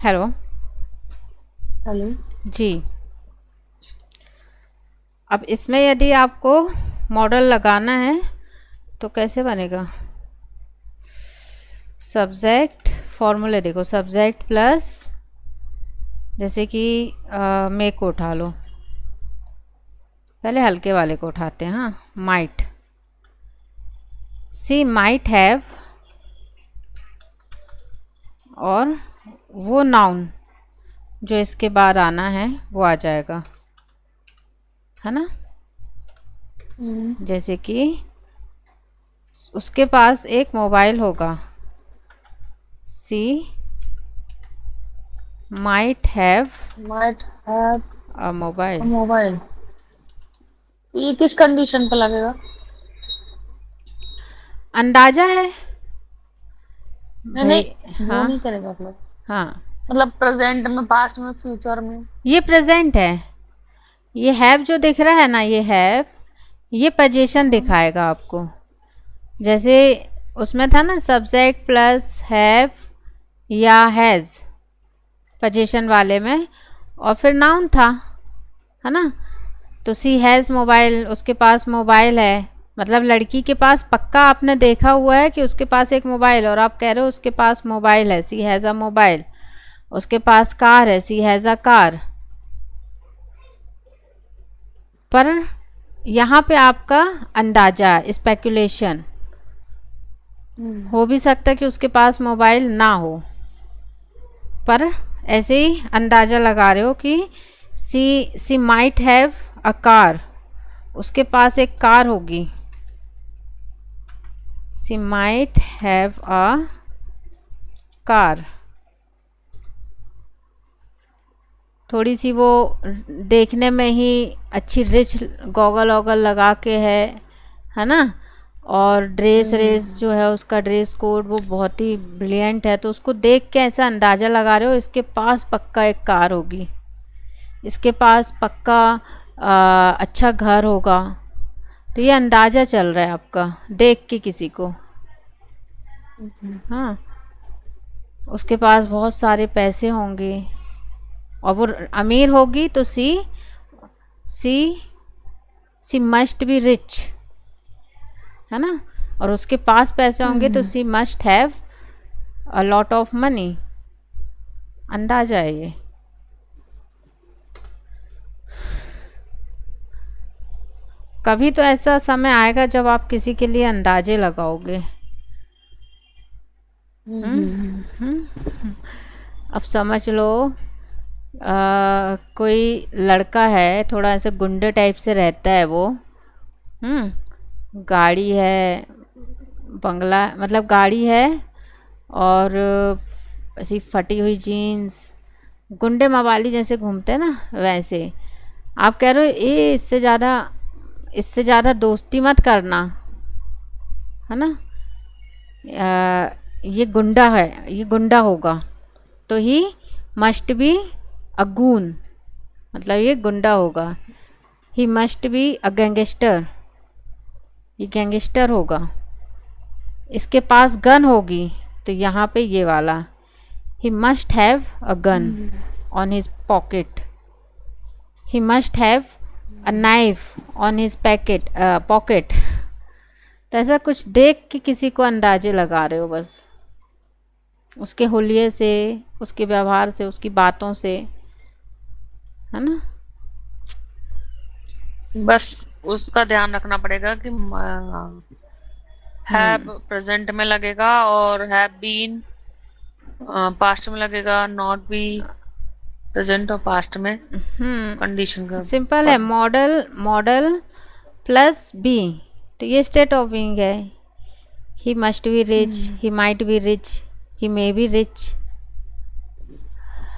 Hello. Hello. जी। अब इसमें यदि आपको मॉडल लगाना है तो कैसे बनेगा? सब्जेक्ट फॉर्मूले देखो, सब्जेक्ट प्लस, जैसे कि मे को उठा लो, पहले हल्के वाले को उठाते हैं। हाँ, माइट, सी माइट हैव, और वो नाउन जो इसके बाद आना है वो आ जाएगा, है ना। हम्म। जैसे कि उसके पास एक मोबाइल होगा, she might have might have a a mobile. Mobile. ये किस कंडीशन पे लगेगा? अंदाजा है नहीं भाई। नहीं, वो हाँ। नहीं करेगा मतलब। हाँ, मतलब प्रेजेंट में, पास्ट में, फ्यूचर में। ये प्रेजेंट है। ये हैव जो दिख रहा है ना, ये हैव, ये पोजीशन हाँ। दिखाएगा आपको। जैसे उसमें था ना, सब्जेक्ट प्लस हैव या हैज़ पोजीशन वाले में, और फिर नाउन था, है ना। तो सी हैज़ मोबाइल, उसके पास मोबाइल है, मतलब लड़की के पास पक्का आपने देखा हुआ है कि उसके पास एक मोबाइल, और आप कह रहे हो उसके पास मोबाइल है, सी हैज़ अ मोबाइल। उसके पास कार है, सी हैज़ अ कार। पर यहाँ पे आपका अंदाजा, स्पेकुलेशन, हम्म। हो भी सकता है कि उसके पास मोबाइल ना हो, पर ऐसे ही अंदाज़ा लगा रहे हो कि सी माइट हैव अ कार, उसके पास एक कार होगी। सी माइट हैव अ कार, थोड़ी सी वो देखने में ही अच्छी रिच, गॉगल वॉगल लगा के है ना। और ड्रेस रेस हम्म। जो है उसका, ड्रेस कोड वो बहुत ही ब्रिलियंट है, तो उसको देख के ऐसा अंदाज़ा लगा रहे हो इसके पास पक्का एक कार होगी, इसके पास पक्का अच्छा घर होगा। तो ये अंदाज़ा चल रहा है आपका देख के किसी को। हम्म। हाँ, उसके पास बहुत सारे पैसे होंगे, और वो अमीर होगी, तो she she she must be rich, है ना। और उसके पास पैसे होंगे तो हम्म। She must have a lot of money. अंदाजा है ये। कभी तो ऐसा समय आएगा जब आप किसी के लिए अंदाजे लगाओगे। हम्म। हम्म। हम्म। अब समझ लो, कोई लड़का है, थोड़ा ऐसे गुंडे टाइप से रहता है वो। गाड़ी है, बंगला, मतलब गाड़ी है, और ऐसी फटी हुई जीन्स, गुंडे मवाली जैसे घूमते हैं ना वैसे। आप कह रहे हो ये इससे ज़्यादा दोस्ती मत करना, है ना। ये गुंडा है, ये गुंडा होगा, तो he must be a goon, मतलब ये गुंडा होगा। He must be a gangster, ये गैंगस्टर होगा। इसके पास गन होगी, तो यहाँ पे ये वाला, he must have a gun hmm. On his pocket, he must have a knife on his pocket. तो ऐसा कुछ देख के किसी को अंदाजे लगा रहे हो बस, उसके हुलिये से, उसके व्यवहार से, उसकी बातों से, है ना। बस उसका ध्यान रखना पड़ेगा कि हैव हम्म। प्रेजेंट में लगेगा, और हैव बीन पास्ट में लगेगा, नॉट बी प्रेजेंट और पास्ट में कंडीशन का सिंपल है, पर। मॉडल मॉडल प्लस बी, तो ये स्टेट ऑफ बीइंग है। He must be rich, hmm. He might be rich, he may be rich,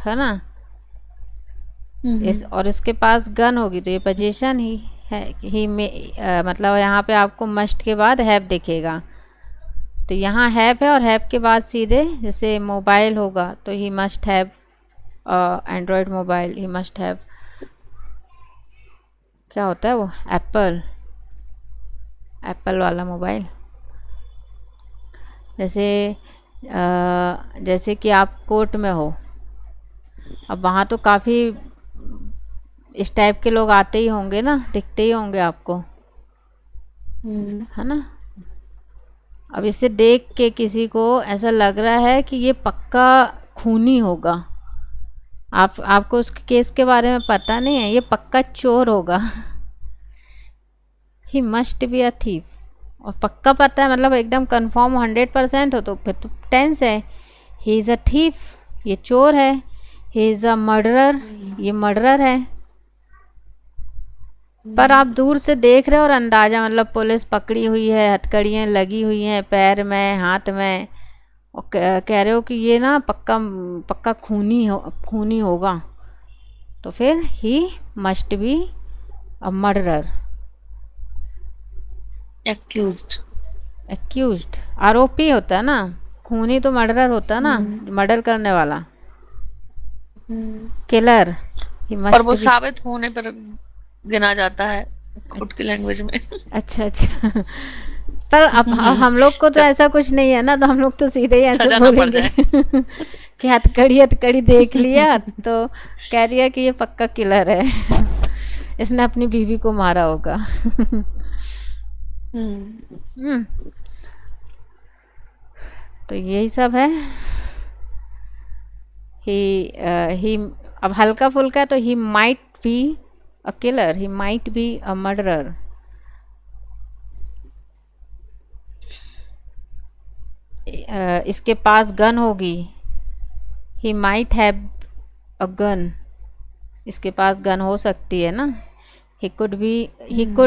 है ना। इस हम्म। और इसके पास गन होगी, तो ये पोजीशन ही है। ही मे मतलब यहाँ पे आपको मस्ट के बाद हैव दिखेगा, तो यहाँ हैव है, और हैव के बाद सीधे जैसे मोबाइल होगा, तो he must have Android mobile, he must have, क्या होता है वो, एप्पल, एप्पल वाला मोबाइल। जैसे जैसे कि आप कोर्ट में हो, अब वहाँ तो काफ़ी इस टाइप के लोग आते ही होंगे ना, दिखते ही होंगे आपको, है ना। अब इसे देख के किसी को ऐसा लग रहा है कि ये पक्का खूनी होगा। आपको उसके केस के बारे में पता नहीं है, ये पक्का चोर होगा। He must be a thief, और पक्का पता है मतलब एकदम कंफर्म 100% हो तो फिर तो टेंस है। ही इज़ अ थीफ, ये चोर है। ही इज़ अ मर्डरर, ये मर्डरर है। पर आप दूर से देख रहे हो और अंदाज़ा, मतलब पुलिस पकड़ी हुई है, हथकड़ियाँ लगी हुई हैं पैर में हाथ में, और कह रहे हो कि ये ना पक्का पक्का खूनी होगा, तो फिर he must be a murderer. Accused आरोपी होता है ना, खूनी तो मर्डरर होता है ना, मर्डर करने वाला। किलर, और वो साबित होने पर गिना जाता है कोर्ट की लैंग्वेज में। अच्छा अच्छा। पर अब हम लोग को तो ऐसा कुछ नहीं है ना, तो हम लोग तो सीधे ही ऐसे बोलेंगे कि हथकड़ी देख लिया तो कह दिया कि ये पक्का किलर है, इसने अपनी बीवी को मारा होगा। तो यही सब है। ही अब हल्का फुल्का तो he might be a killer, he might be a murderer. इसके पास गन होगी, he might have a gun, इसके पास गन हो सकती है ना। ही could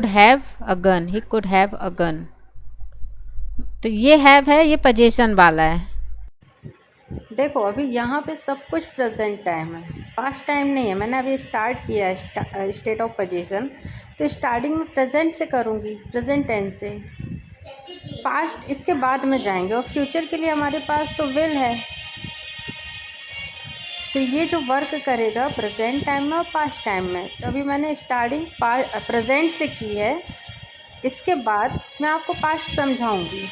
have a gun, he could have a gun. तो ये हैव है, ये पोजीशन वाला है। देखो अभी यहाँ पे सब कुछ प्रेजेंट टाइम है, पास्ट टाइम नहीं है। मैंने अभी स्टार्ट किया है स्टेट ऑफ पोजीशन, तो स्टार्टिंग में प्रेजेंट से करूँगी, प्रेजेंट टेंस से। पास्ट इसके बाद में जाएंगे, और फ्यूचर के लिए हमारे पास तो विल है। तो ये जो वर्क करेगा प्रेजेंट टाइम में और पास्ट टाइम में, तो अभी मैंने स्टार्टिंग प्रेजेंट से की है, इसके बाद मैं आपको पास्ट समझाऊंगी,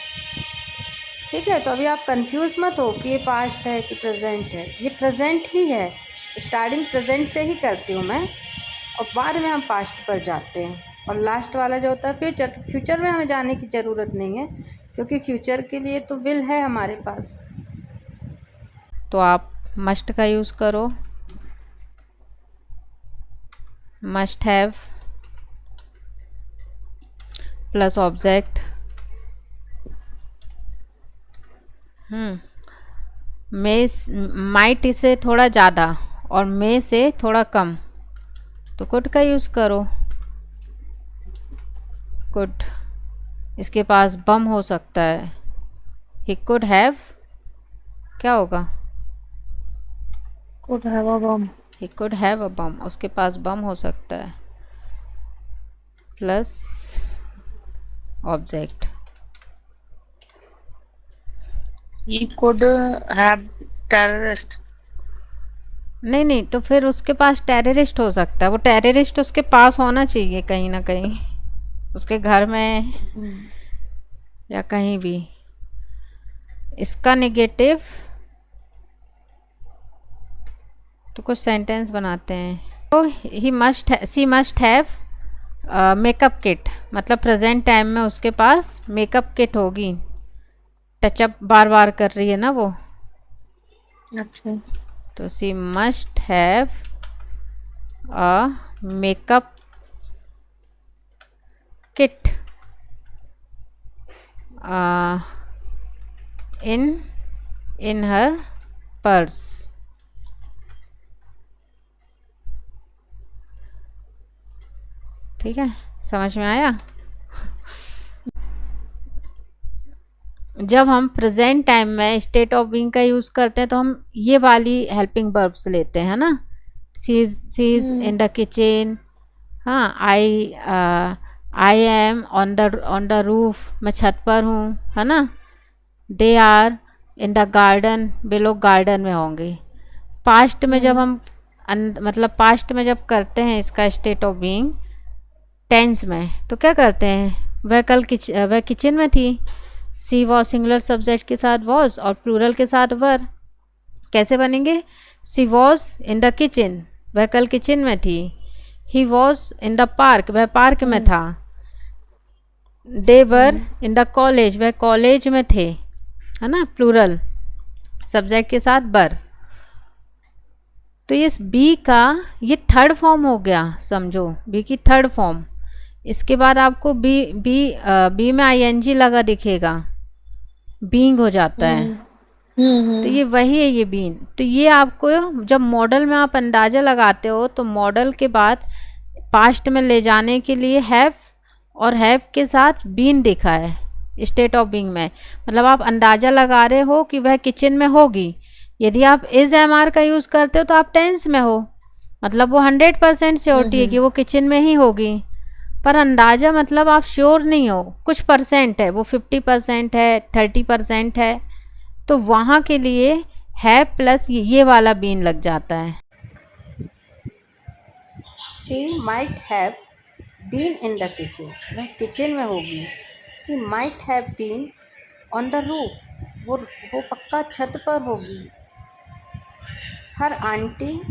ठीक है। तो अभी आप कंफ्यूज मत हो कि ये पास्ट है कि प्रेजेंट है, ये प्रेजेंट ही है। स्टार्टिंग प्रेजेंट से ही करती हूँ मैं, और बाद में हम पास्ट पर जाते हैं, और लास्ट वाला जो होता है फ्यूचर। फ्यूचर में हमें जाने की ज़रूरत नहीं है, क्योंकि फ्यूचर के लिए तो विल है हमारे पास। तो आप मस्ट का यूज़ करो, must have plus object. May might say थोड़ा ज़्यादा और मे से थोड़ा कम, तो कुड का यूज़ करो। कुड, इसके पास बम हो सकता है, ही कुड हैव, क्या होगा, could have a bomb, he could have a bomb, उसके पास बम हो सकता है, plus object. He could have terrorist, नहीं, तो फिर उसके पास टेररिस्ट हो सकता है, वो टेररिस्ट उसके पास होना चाहिए कहीं ना कहीं, उसके घर में या कहीं भी। इसका नेगेटिव तो कुछ सेंटेंस बनाते हैं। तो she must have makeup kit, मतलब प्रेजेंट टाइम में उसके पास मेकअप किट होगी। टचअप बार बार कर रही है ना वो, अच्छा। तो she must have a makeup kit in her purse. ठीक है, समझ में आया। जब हम प्रेजेंट टाइम में स्टेट ऑफ बीइंग का यूज़ करते हैं तो हम ये वाली हेल्पिंग वर्ब्स लेते हैं ना। She is in the kitchen, हाँ। I am on the roof, मैं छत पर हूँ, है ना। They are in the garden, वे लोग गार्डन में होंगे। पास्ट में जब हम मतलब पास्ट में जब करते हैं इसका स्टेट ऑफ बीइंग टेंस में, तो क्या करते हैं, वह किचन में थी। सी वॉज सिंगुलर सब्जेक्ट के साथ वॉज और प्लूरल के साथ वर। कैसे बनेंगे? She was in the kitchen, वह कल किचन में थी। He was in the park, वह पार्क में था। दे वर इन द कॉलेज, वह कॉलेज में थे, है ना, प्लूरल, सब्जेक्ट के साथ बर। तो इस बी का ये थर्ड फॉर्म हो गया, समझो, बी की थर्ड फॉर्म। इसके बाद आपको बी में आईएनजी लगा दिखेगा, बीइंग हो जाता है। तो ये वही है, ये बीन। तो ये आपको जब मॉडल में आप अंदाज़ा लगाते हो तो मॉडल के बाद पास्ट में ले जाने के लिए हैव और हैव के साथ बीन देखा है स्टेट ऑफ बीइंग में। मतलब आप अंदाज़ा लगा रहे हो कि वह किचन में होगी। यदि आप इज एम आर का यूज़ करते हो तो आप टेंस में हो, मतलब वो 100% श्योरिटी है कि वो किचन में ही होगी। पर अंदाज़ा मतलब आप श्योर नहीं हो, कुछ परसेंट है, वो 50% है, 30% है। तो वहाँ के लिए है प्लस ये वाला बीन लग जाता है। She might have been in the kitchen, वह किचन में होगी। She might have been on the roof, वो पक्का छत पर होगी। Her aunty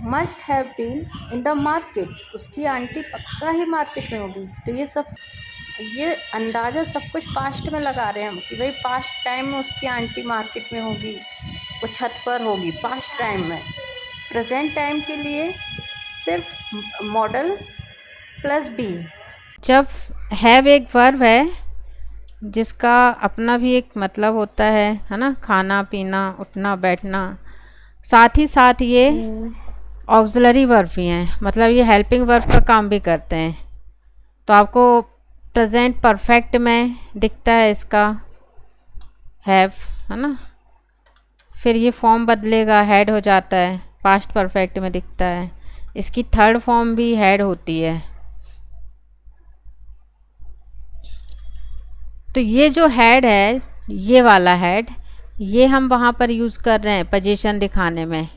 must have been in the market, उसकी आंटी पक्का ही मार्केट में होगी। तो ये अंदाज़ा सब कुछ पास्ट में लगा रहे हैं हम कि भाई पास्ट टाइम में उसकी आंटी मार्केट में होगी, वो छत पर होगी, पास्ट टाइम में। प्रेजेंट टाइम के लिए सिर्फ मॉडल प्लस बी। जब हैव एक वर्ब है जिसका अपना भी एक मतलब होता है ना, खाना पीना उठना बैठना, साथ ही साथ ये ऑक्सिलरी वर्ब भी हैं, मतलब ये हेल्पिंग वर्ब का काम भी करते हैं। तो आपको प्रेजेंट परफेक्ट में दिखता है इसका हैव, है ना। फिर ये फॉर्म बदलेगा, हैड हो जाता है, पास्ट परफेक्ट में दिखता है। इसकी थर्ड फॉर्म भी हैड होती है। तो ये जो हैड है, ये वाला हैड, ये हम वहाँ पर यूज़ कर रहे हैं पोजीशन दिखाने में।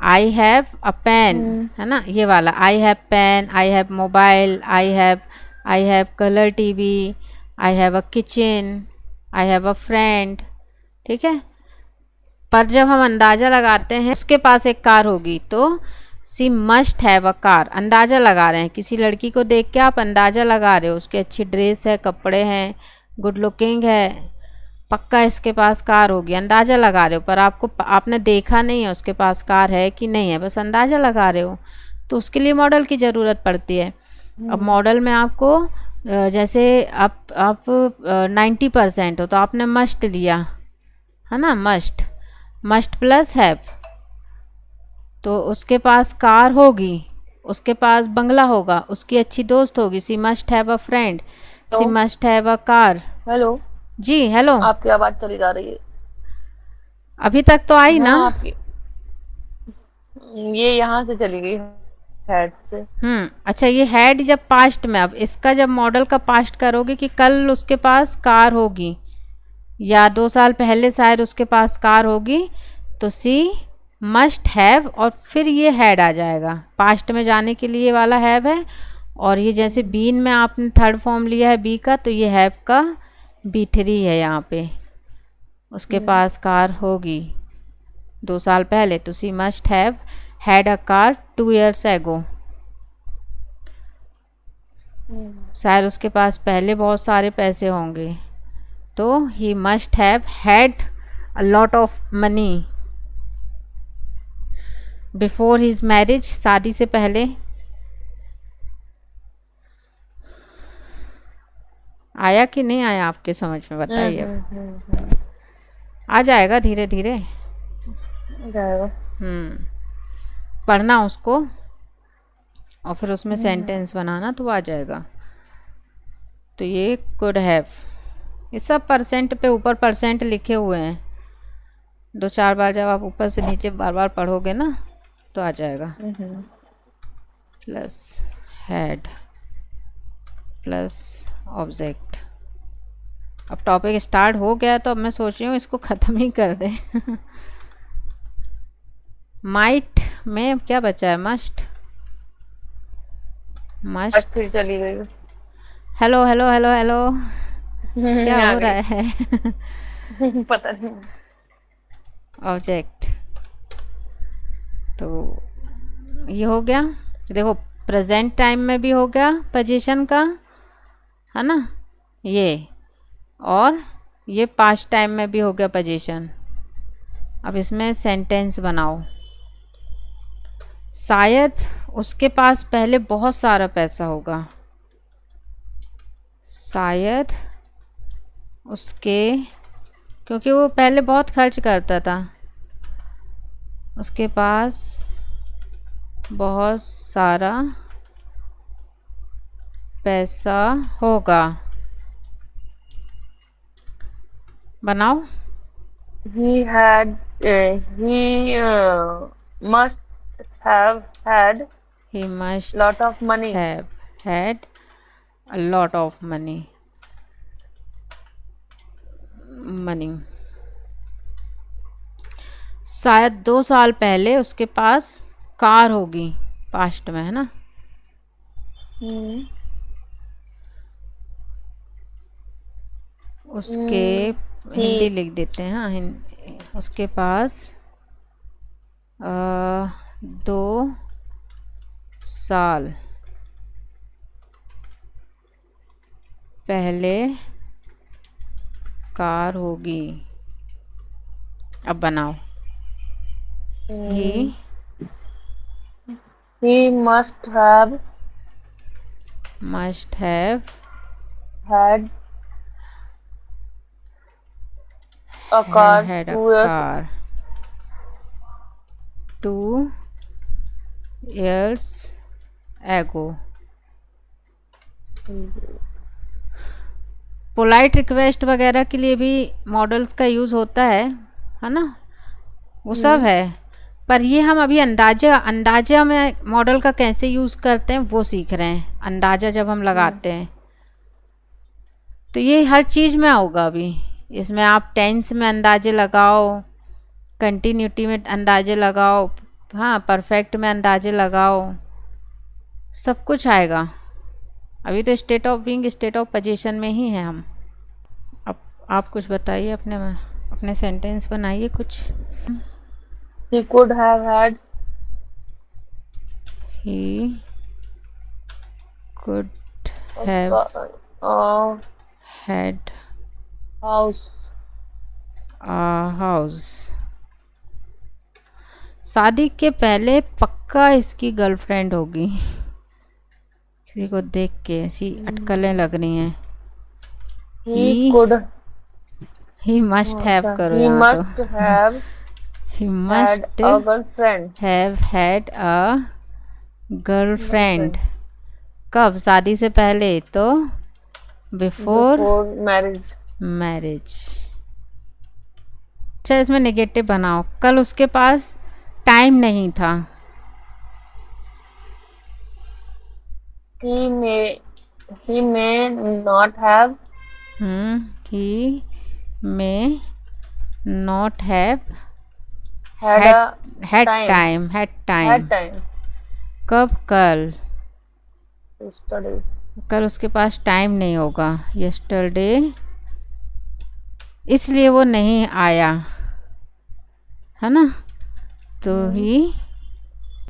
आई हैव अ पेन, है ना, ये वाला I have pen, I have mobile, I have colour TV, I have a kitchen, I have a friend, ठीक है। पर जब हम अंदाज़ा लगाते हैं उसके पास एक कार होगी, तो she must have a car, अंदाज़ा लगा रहे हैं। किसी लड़की को देख के आप अंदाज़ा लगा रहे हो, उसकी अच्छी ड्रेस है, कपड़े हैं, गुड लुकिंग है, पक्का इसके पास कार होगी, अंदाज़ा लगा रहे हो। पर आपने देखा नहीं है उसके पास कार है कि नहीं है, बस अंदाज़ा लगा रहे हो। तो उसके लिए मॉडल की ज़रूरत पड़ती है। अब मॉडल में आपको जैसे आप 90% हो तो आपने मस्ट लिया, है ना, मस्ट प्लस हैव, तो उसके पास कार होगी, उसके पास बंगला होगा, उसकी अच्छी दोस्त होगी, she must have a friend, she must have a car. Hello जी हेलो, आपकी आवाज़ चली जा रही है। अभी तक तो आई ना? आपकी ये यहाँ से चली गई हेड से। अच्छा, ये हैड जब पास्ट में, अब इसका जब मॉडल का पास्ट करोगे कि कल उसके पास कार होगी या 2 साल पहले शायद उसके पास कार होगी, तो सी मस्ट हैव और फिर ये हैड आ जाएगा। पास्ट में जाने के लिए वाला हैव है, और ये जैसे बीन में आपने थर्ड फॉर्म लिया है बी का, तो ये हैव का B3 है यहाँ पे। उसके पास कार होगी 2 साल पहले, तो she must have had a car 2 years ago। शायद उसके पास पहले बहुत सारे पैसे होंगे, तो he must have had a lot of money before his marriage, शादी से पहले। आया कि नहीं आया आपके समझ में, बताइए। आ जाएगा धीरे धीरे, पढ़ना उसको और फिर उसमें सेंटेंस बनाना, तो आ जाएगा। तो ये कुड हैव, ये सब परसेंट पे ऊपर परसेंट लिखे हुए हैं। 2-4 बार जब आप ऊपर से नीचे बार बार पढ़ोगे ना तो आ जाएगा। Plus had plus object. अब टॉपिक स्टार्ट हो गया, तो अब मैं सोच रही हूँ इसको ख़त्म ही कर दें। माइट में क्या बचा है? मस्ट फिर चली गई। हेलो हेलो हेलो हेलो, क्या हो रहा है? पता नहीं। ऑब्जेक्ट। तो ये हो गया। देखो प्रेजेंट टाइम में भी हो गया पोजीशन का, है ना ये, और ये पास्ट टाइम में भी हो गया पोजीशन। अब इसमें सेंटेंस बनाओ। शायद उसके पास पहले बहुत सारा पैसा होगा। शायद उसके, क्योंकि वो पहले बहुत खर्च करता था, उसके पास बहुत सारा पैसा होगा। बनाओ। He had, he must have had He must lot of money. have had a lot of money. शायद 2 साल पहले उसके पास कार होगी, पास्ट में, है ना। उसके हिंदी लिख देते हैं। हाँ, उसके पास 2 साल पहले कार होगी। अब बनाओ। He must have had a car had a 2 years car 2 years ago. Polite request वगैरह के लिए भी मॉडल्स का यूज़ होता है ना, वो सब है। पर ये हम अभी अंदाजा में मॉडल का कैसे यूज़ करते हैं वो सीख रहे हैं। अंदाजा जब हम लगाते हैं तो ये हर चीज़ में होगा। अभी इसमें आप टेंस में अंदाजे लगाओ, कंटिन्यूटी में अंदाजे लगाओ, हाँ परफेक्ट में अंदाजे लगाओ, सब कुछ आएगा। अभी तो state of being, state of position में ही हैं हम। अब आप कुछ बताइए, अपने सेंटेंस बनाइए कुछ। He could have had had a house. शादी के पहले पक्का इसकी गर्लफ्रेंड होगी। किसी को देख के ऐसी अटकलें लग रही हैं। He must have करो। He must have He must had a girlfriend. have had a girlfriend. कब? शादी से पहले, तो before marriage. अच्छा, इसमें नेगेटिव बनाओ। कल उसके पास टाइम नहीं था। He may not have he may not have had time. कब? कल। yesterday. कल उसके पास टाइम नहीं होगा, yesterday, इसलिए वो नहीं आया, है ना। तो ही